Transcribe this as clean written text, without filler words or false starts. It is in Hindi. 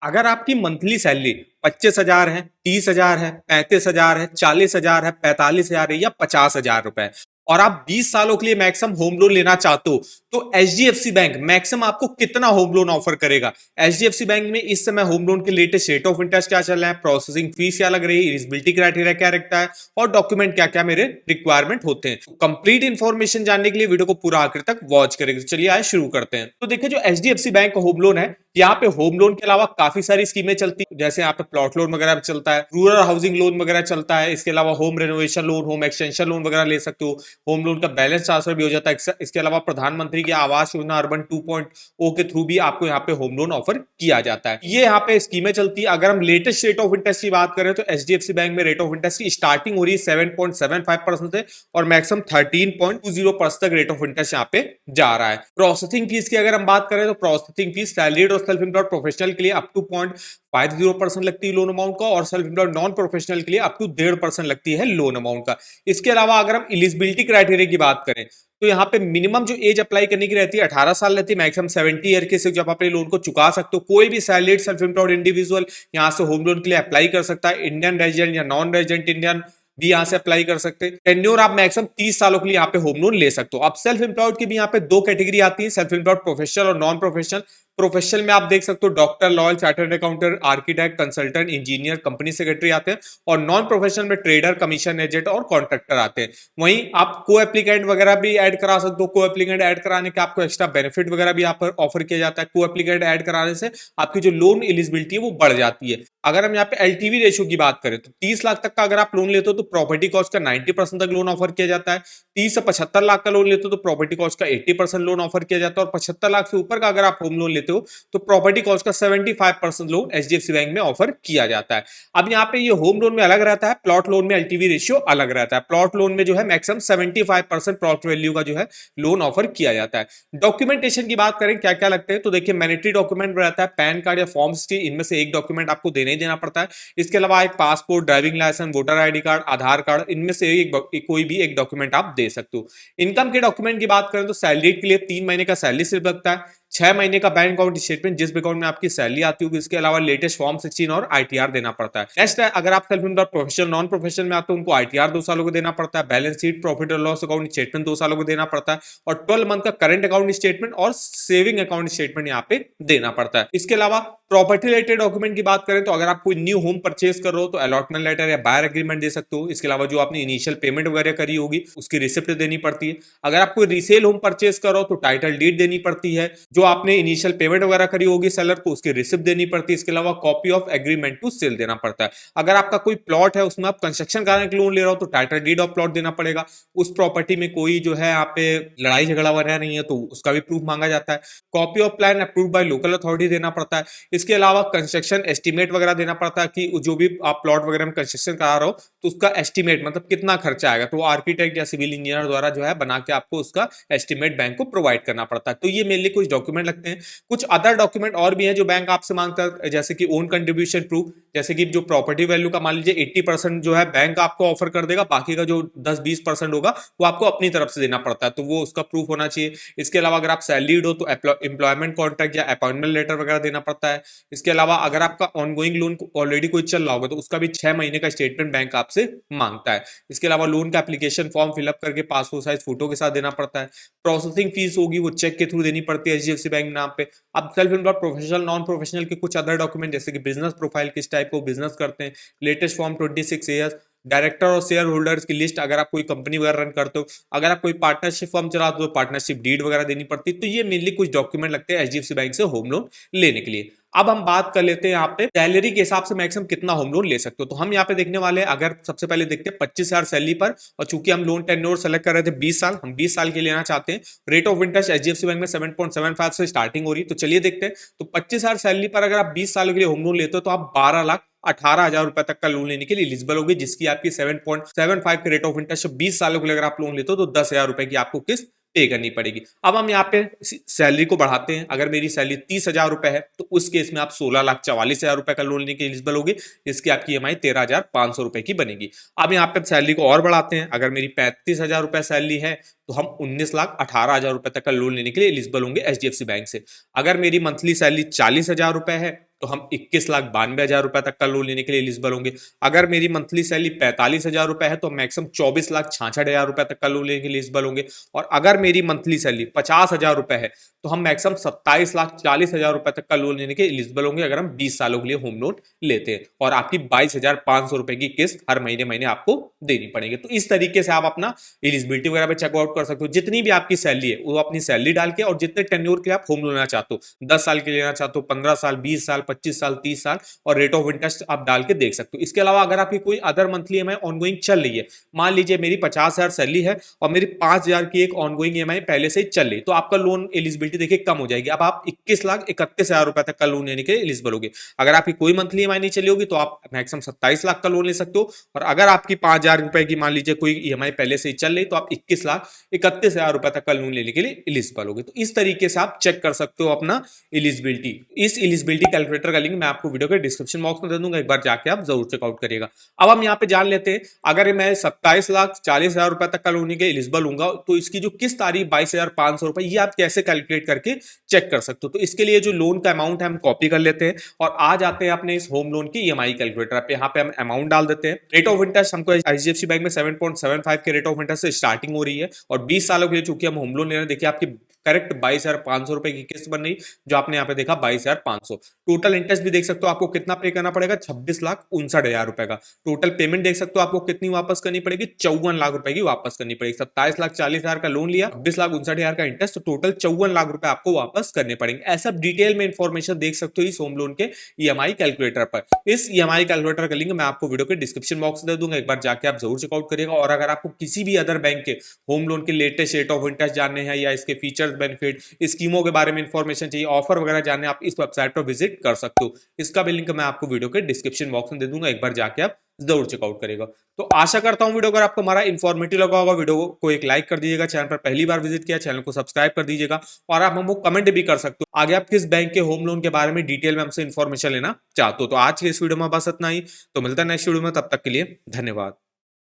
अगर आपकी मंथली सैलरी 25,000 है, 30,000 है, 35,000 है, 40,000 है, 45,000 है या 50,000 रुपए और आप 20 सालों के लिए मैक्सिमम होम लोन लेना चाहते हो तो एचडीएफसी बैंक मैक्सिमम आपको कितना होम लोन ऑफर करेगा। एचडीएफसी बैंक में इस समय होम लोन के लेटेस्ट रेट ऑफ इंटरेस्ट क्या चल रहा है, प्रोसेसिंग फीस क्या लग रही है, एलिजिबिलिटी क्राइटेरिया क्या रखता है और डॉक्यूमेंट क्या क्या मेरे रिक्वायरमेंट होते हैं। कंप्लीट इंफॉर्मेशन जानने के लिए वीडियो को पूरा आखिर तक वॉच करेंगे। तो चलिए आए शुरू करते हैं। तो देखिए जो एचडीएफसी बैंक का होम लोन है, यहाँ पे होम लोन के अलावा काफी सारी स्कीमें चलती है, जैसे यहाँ पे प्लॉट लोन वगैरह भी चलता है, रूरल हाउसिंग लोन वगैरह चलता है, इसके अलावा home renovation loan, home extension loan वगैरह ले सकते हो, होम लोन का बैलेंस ट्रांसफर भी हो जाता है। इसके अलावा प्रधानमंत्री की आवास योजना अर्बन 2.0 के थ्रू भी आपको यहाँ पे होम लोन ऑफर किया जाता है। ये यहाँ पे स्कीमें चलती है। अगर हम लेटेस्ट रेट ऑफ इंटरेस्ट की बात करें तो एचडीएफसी बैंक में रेट ऑफ इंटरेस्ट की स्टार्टिंग हो रही है 7.75% से और मैक्सिमम 13.20% तक रेट ऑफ इंटरेस्ट यहाँ पे जा रहा है। प्रोसेसिंग फीस की अगर हम बात करें तो प्रोसेसिंग फीस सैलरीड और सेल्फ एम्प्लॉयड प्रोफेशनल के लिए अप टू 0.50% लगती है लोन अमाउंट का और सेल्फ एम्प्लॉयड नॉन प्रोफेशनल के लिए अप टू 1.5% लगती है लोन अमाउंट का। इसके अलावा अगर हम एलिजिबिलिटी क्राइटेरिया की बात करें तो यहाँ पे मिनिमम जो एज अप्लाई करने की रहती है 18 साल रहती है, मैक्सिमम 70 ईयर के से जब अपने लोन को चुका सकते हो। कोई भी सैलरीड सेल्फ एम्प्लॉयड इंडिविजुअल यहाँ से होम लोन के लिए अप्लाई कर सकता है। इंडियन रेजिडेंट या नॉन रेजिडेंट इंडियन भी यहाँ से अप्लाई कर सकते हैं। टेन्योर आप मैक्सिमम 30 सालों के लिए यहाँ पे होम लोन ले सकते हो। अब सेल्फ एम्प्लॉयड की भी यहाँ पे दो कैटेगरी आती है, सेल्फ एम्प्लॉयड प्रोफेशनल और नॉन प्रोफेशनल। प्रोफेशनल में आप देख सकते हो doctor, lawyer, chartered accountant, architect, consultant, engineer, company secretary आते हैं और नॉन प्रोफेशनल में ट्रेडर, कमीशन एजेंट और कॉन्ट्रैक्टर आते हैं। वहीं आप को एप्लीकेंट वगैरह भी ऐड करा सकते हो। को एप्लीकेंट ऐड कराने के आपको एक्स्ट्रा बेनिफिट वगैरह भी यहाँ पर ऑफर किया जाता है। को एप्लीकेंट ऐड कराने से आपकी जो लोन एलिजिबिलिटी है वो बढ़ जाती है। अगर हम यहाँ पे एलटीवी रेशियो की बात करें तो 30 लाख तक का अगर आप लोन लेते हो तो प्रॉपर्टी कॉस्ट का 90% तक लोन ऑफर किया जाता है। 30 से 75 लाख का लोन लेते हो तो प्रॉपर्टी कॉस्ट का 80% लोन ऑफर किया जाता है और 75 लाख से ऊपर का अगर आप होम लोन लेते हो तो प्रॉपर्टी कॉस्ट का 75% लोन एचडीएफसी बैंक में ऑफर किया जाता है। अब यहाँ पे ये होम लोन में अलग रहता है, प्लॉट लोन में एलटीवी रेशियो अलग रहता है। प्लॉट लोन में जो है मैक्सिमम 75% प्लॉट वैल्यू का जो है लोन ऑफर किया जाता है। डॉक्यूमेंटेशन की बात करें क्या क्या लगते हैं तो देखिए मैंडेटरी डॉक्यूमेंट रहता है पैन कार्ड या फॉर्म 60, इनमें से एक डॉक्यूमेंट आपको देना ही देना पड़ता है। इसके अलावा एक passport, driving licence, voter ID card, Aadhaar card, इनमें से कोई भी एक डॉक्यूमेंट आप दे सकते हो। इनकम के डॉक्यूमेंट की बात करें तो सैलरी के लिए 3 महीने का सैलरी स्लिप लगता है, 6 महीने का बैंक अकाउंट स्टेटमेंट जिस अकाउंट में आपकी सैलरी आती होगी, इसके अलावा लेटेस्ट फॉर्म 16 और आईटीआर देना पड़ता है। नेक्स्ट है अगर आप self employed professional non professional में आते हो उनको आईटीआर 2 सालों को देना पड़ता है, बैलेंस शीट, प्रॉफिट और लॉस अकाउंट स्टेटमेंट 2 सालों को देना पड़ता है और 12 मंथ का करंट अकाउंट स्टेटमेंट और सेविंग अकाउंट स्टेटमेंट यहाँ पे देना पड़ता है। इसके अलावा प्रॉपर्टी रिलेटेड डॉक्यूमेंट की बात करें तो अगर आप कोई न्यू होम परचेज कर रहे हो तो अलॉटमेंट लेटर या बायर एग्रीमेंट दे सकते हो। इसके अलावा जो आपने इनिशियल पेमेंट वगैरह करी होगी उसकी रिसिप्ट देनी पड़ती है। अगर आप कोई रीसेल होम परचेज करो तो टाइटल डीड देनी पड़ती है। जो आपने इनिशियल पेमेंट वगैरह करी होगी सेलर को उसकी रिसिप्ट देनी पड़ती है। इसके अलावा copy of agreement to sale देना पड़ता है। अगर आपका कोई प्लॉट है उसमें आप कंस्ट्रक्शन कराने के लोन ले रहे हो तो टाइटल डीड ऑफ प्लॉट देना पड़ेगा। उस प्रॉपर्टी में कोई जो है आप पे लड़ाई झगड़ा वगैरह नहीं है तो उसका भी प्रूफ मांगा जाता है। Copy of plan approved by local authority देना पड़ता है। इसके अलावा कंस्ट्रक्शन एस्टीमेट वगैरह देना पड़ता है कि जो भी आप प्लॉट वगैरह में कंस्ट्रक्शन करा रहे हो तो उसका एस्टीमेट मतलब कितना खर्चा आएगा तो आर्किटेक्ट या सिविल इंजीनियर द्वारा जो है बना के आपको उसका एस्टीमेट बैंक को प्रोवाइड करना पड़ता है। तो ये मेनली कुछ डॉक्यूमेंट लगते हैं। कुछ अदर डॉक्यूमेंट और भी हैं जो बैंक आपसे मांगता है, जैसे कि ओन कंट्रीब्यूशन प्रूफ, जैसे कि जो प्रॉपर्टी वैल्यू का मान लीजिए 80% जो है बैंक आपको ऑफर कर देगा, बाकी का जो 10-20% होगा वो आपको अपनी तरफ से देना पड़ता है, तो वो उसका प्रूफ होना चाहिए। इसके अलावा अगर आप सैलरीड हो तो एम्प्लॉयमेंट कॉन्ट्रैक्ट या अपॉइंटमेंट लेटर वगैरह देना पड़ता है। इसके अलावा अगर आपका ऑनगोइंग लोन ऑलरेडी कोई चल रहा होगा तो उसका भी 6 महीने का स्टेटमेंट बैंक आपसे मांगता है। इसके अलावा लोन का एप्लीकेशन फॉर्म फिलअप करके पासपोर्ट साइज फोटो के साथ देना पड़ता है। प्रोसेसिंग फीस होगी वो चेक के थ्रू देनी पड़ती है एचडीएफसी बैंक नाम पे। अब self employed professional non professional के कुछ अदर डॉक्यूमेंट जैसे कि बिजनेस प्रोफाइल, किस टाइप को बिजनेस करते हैं, लेटेस्ट फॉर्म 26 ईयर्स, डायरेक्टर और शेयर होल्डर्स की लिस्ट अगर आप कोई कंपनी वगैरह रन करते हो, अगर आप कोई पार्टनरशिप फर्म चलाते हो पार्टनरशिप डीड वगैरह देनी पड़ती है। तो ये मेनली कुछ डॉक्यूमेंट लगते हैं एचडीएफसी बैंक से होम लोन लेने के लिए। अब हम बात कर लेते हैं यहाँ पे सैलरी के हिसाब से मैक्सिमम कितना होम लोन ले सकते हो। तो हम यहाँ पे देखने वाले हैं, अगर सबसे पहले देखते हैं 25,000 सैलरी पर, और चूंकि हम लोन टेन्योर सेलेक्ट कर रहे थे 20 साल, हम 20 साल के लेना चाहते हैं। Rate of interest HDFC bank में 7.75 से स्टार्टिंग हो रही है। तो चलिए देखते हैं। तो 25,000 सैलरी पर अगर आप 20 साल के लिए होम लोन लेते हो तो आप 12,18,000 रुपए तक का लोन लेने के लिए एलिजिबल होगी, जिसकी आपकी 7.75 के रेट ऑफ इंटरेस्ट 20 सालों के लिए अगर आप लोन लेते हो तो 10,000 रुपए की आपको किस्त पे करनी पड़ेगी। अब हम यहाँ पे सैलरी को बढ़ाते हैं। अगर मेरी सैलरी 30,000 रुपए है तो उस केस में आप 16,44,000 रुपए का लोन लेने के एलिजिबल होगी, जिसकी आपकी ईएमआई 13,500 रुपए की बनेगी। अब यहाँ पे सैलरी को और बढ़ाते हैं। अगर मेरी 35,000 रुपए सैलरी है तो हम 19,18,000 रुपए तक का लोन लेने के लिए एलिजिबल होंगे एचडीएफसी बैंक से। अगर मेरी मंथली सैलरी 40,000 रुपए है तो हम 21,92,000 रुपए तक का लोन लेने के लिए एलिजिबल होंगे। अगर मेरी मंथली सैलरी 45,000 रुपए है तो मैक्सिमम 24,66,000 रुपए तक का लोन लेने के लिए एलिजिबल होंगे। और अगर मेरी मंथली सैलरी 50,000 रुपए है तो हम मैक्सिमम 27,40,000 रुपए तक का लोन लेने के एलिजिबल होंगे अगर हम 20 सालों के लिए होम लोन लेते हैं। और आपकी 22,500 रुपए की किस्त हर महीने महीने आपको देनी पड़ेगी। तो इस तरीके से आप अपना एलिजिबिलिटी वगैरह पे चेकआउट कर सकते हो। जितनी भी आपकी सैलरी है वो अपनी सैलरी डाल के, और जितने टेन्योर के लिए आप होम लोन लेना चाहते हो, 10 साल के लिए लेना चाहते हो, 15 साल, 20 साल, 25 साल, 30 साल, और रेट ऑफ इंटरेस्ट आप डाल के देख सकते हो। इसके अलावा अगर आपकी कोई अदर मंथली ईएमआई ऑनगोइंग चल रही है, मान लीजिए मेरी 50,000 सैलरी है और मेरी 5,000 की एक ऑनगोइंग ईएमआई पहले से ही चल रही, तो आपका लोन एलिजिबिलिटी देखिए कम हो जाएगी। अब आप 21,31,000 रुपए तक का लोन लेने के एलिजिबल होगे। अगर आपकी कोई मंथली ईएमआई नहीं चली होगी तो आप मैक्सिमम 27 लाख का लोन ले सकते हो। और अगर आपकी 5,000 रुपए की मान लीजिए कोई ईएमआई पहले से ही चल रही तो आप 21,31,000 रुपए तक का लोन लेने के लिए एलिजिबल होगे। तो इस तरीके से आप चेक कर सकते हो अपना एलिजिबिलिटी। इस एलिजिबिलिटी कैलकुलेटर का लिंक मैं आपको वीडियो के डिस्क्रिप्शन बॉक्स में दे दूंगा, एक बार जाके आप जरूर चेकआउट करिएगा। अब हम यहाँ पे जान लेते हैं, अगर मैं 27,40,000 रुपए तक का लोन के एलिजिबल हूंगा तो इसकी जो किस्त आ रही है 22,500 रुपए, ये आप कैसे कैलकुलेट करके चेक कर सकते हो। तो इसके लिए जो लोन का अमाउंट है हम कॉपी कर लेते हैं और आ जाते हैं अपने इस होम लोन की ईएमआई कैलकुलेटर पे। यहाँ पे हम अमाउंट डाल देते हैं। रेट ऑफ इंटरेस्ट हमको एचडीएफसी बैंक में 7.75 के रेट ऑफ इंटरेस्ट से स्टार्टिंग हो रही है और 20 सालों के लिए चूंकि हम होम लोन ले रहे हैं, देखिए आपकी करेक्ट 22,500 रुपए की किस्त बन रही, जो आपने यहाँ पे देखा 22,500। टोटल इंटरेस्ट भी देख सकते हो आपको कितना पे करना पड़ेगा, 26,59,000 रुपए का। टोटल पेमेंट देख सकते हो आपको कितनी वापस करनी पड़ेगी, 54 लाख रुपए की वापस करनी पड़ेगी। 27,40,000 का लोन लिया, 26,59,000 का इंटरेस्ट, तो टोटल 54 लाख रुपए आपको वापस करने पड़ेंगे। ऐसा डिटेल में इंफॉर्मेशन देख सकते हो इस होम लोन के ईएमआई कैलकुलेटर पर। इस ईएमआई कैलकुलेटर का लिंक मैं आपको वीडियो के डिस्क्रिप्शन बॉक्स में दे दूंगा, एक बार जाके आप जरूर चेकआउट करिएगा। और अगर आपको किसी भी अदर बैंक के होम लोन के लेटेस्ट रेट ऑफ इंटरेस्ट जानने हैं या इसके फीचर्स, बेनिफिट, स्कीमों के बारे में इंफॉर्मेशन चाहिए, ऑफर वगैरह जानने, आप इस वेबसाइट पर विजिट कर सकते हो। इसका भी लिंक मैं आपको वीडियो के डिस्क्रिप्शन बॉक्स में दे दूंगा, एक बार जाके आप जरूर चेकआउट करेगा। तो आशा करता हूं वीडियो अगर आपको हमारा इन्फॉर्मेटिव लगा होगा, वीडियो को एक लाइक कर दीजिएगा, चैनल पर पहली बार विजिट किया चैनल को सब्सक्राइब कर दीजिएगा, और आप हमको कमेंट भी कर सकते हो आगे आप किस बैंक के होम लोन के बारे में डिटेल में हमसे इन्फॉर्मेशन लेना चाहते हो। तो आज के इस वीडियो में बस इतना ही, तो मिलता है नेक्स्ट वीडियो में, तब तक के लिए धन्यवाद।